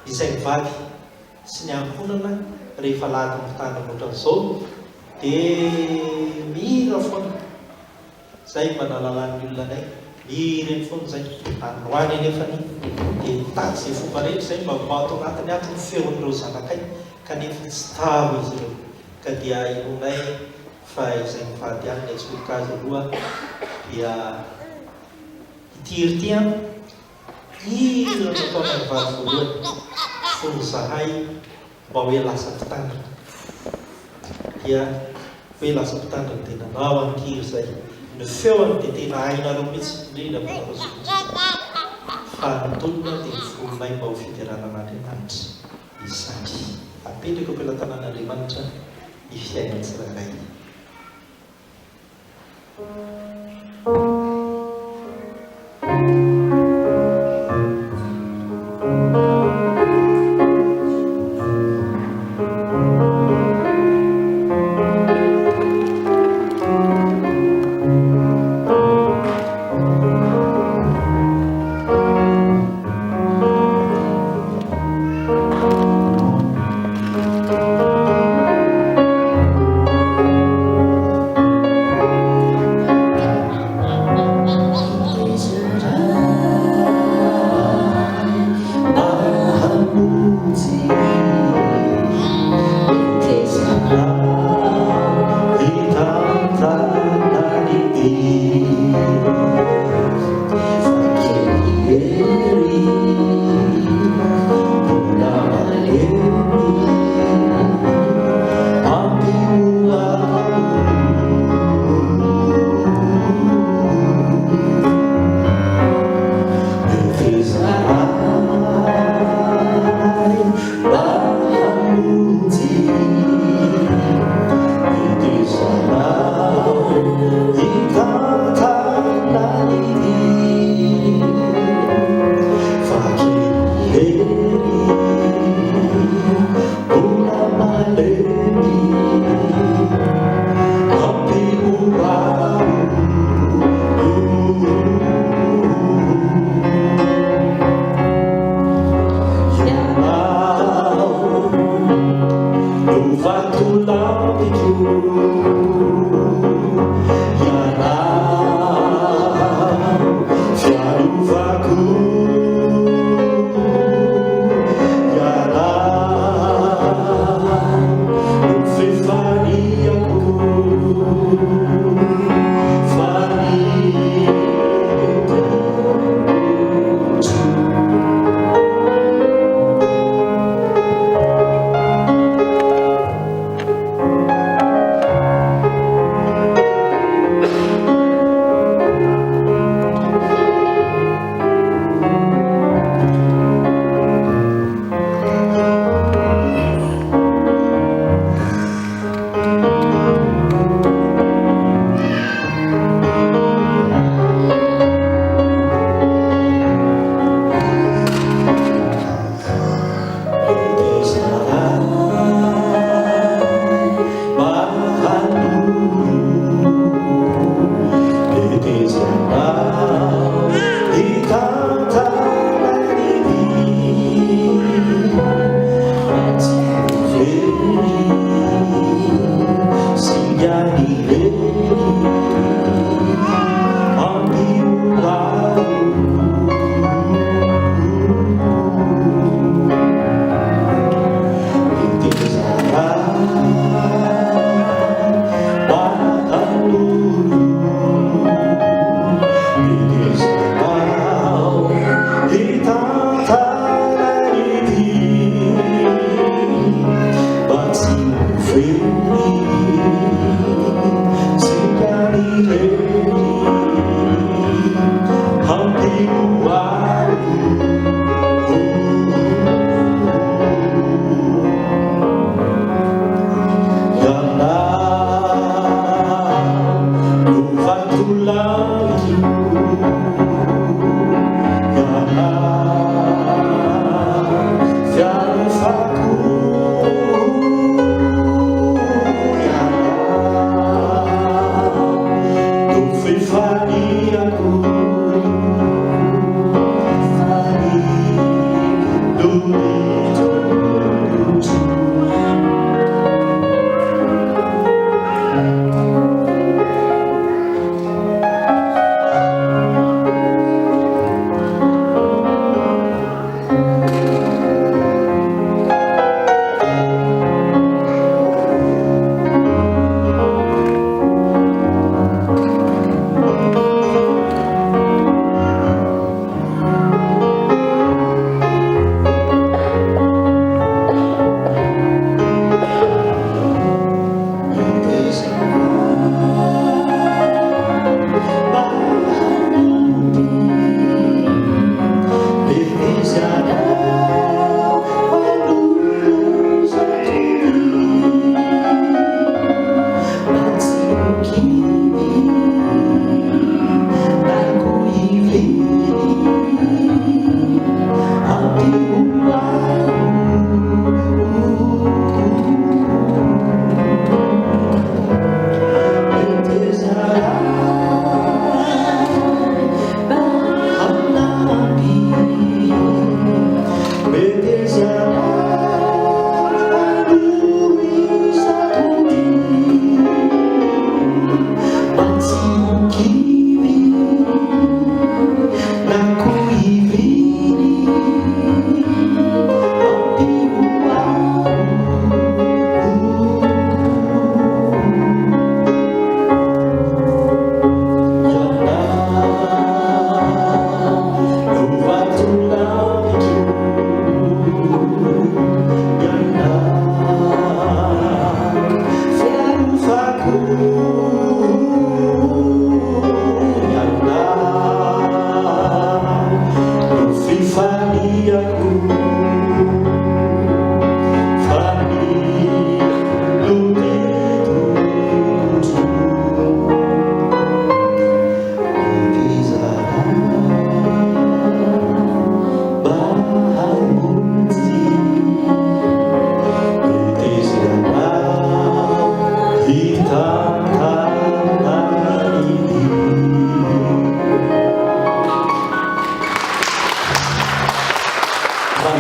izay mivady sy ny ankonana rehefa lahady mitana ohatran'izao dia mira foana zay manalalany olona anay mireny foana zay androany anefany dia tady zay fomba rehetra zay mba mato anatiny ato ny feon'ireo zanakay kanefa tsy tavo izy ireo ka dia inonay fa izay mivady any ny atsoika azy aloha dia itiry ty any ira nataona mivady voalohany fony zahay mba hoe lasa mpitandrina dia hoe lasa mpitandrina dia nanao an'itiry zay ny feoany dia tena hainareo mihitsy indrindra manaozotsy fa nitolona dia niforonay mba ho fideranan'Andriamanitra izany apetraka am-pelatanan'Andriamanitra ny fiainana tsirairay.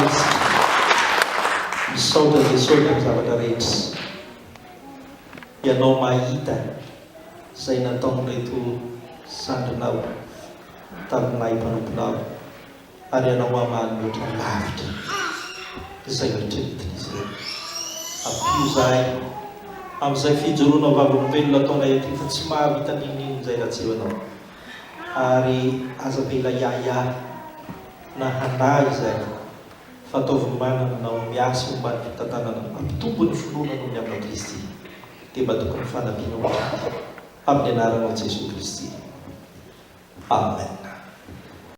izy misaotra dia saotra amin'ny zavatra rehetra. Ianao mahita izay nataon'reto sandrinao taminay mpanomponao, ary ianao mamaly oatra lavitra izay eritreretin' izy ireny. Ampio zahay amin'izay fijoroana vavolombelona ataonay aty fa tsy mahavita ninino izay raha tsy eo anao, ary aza mila iaia na hanay izay fataovy manana nao miasa mombany fitantanana mampitombo ny finoana noho ny aminao Kristy, dia mba tokony fanampiana oatra amin'ny anaranao Jesosy Kristy. Amen.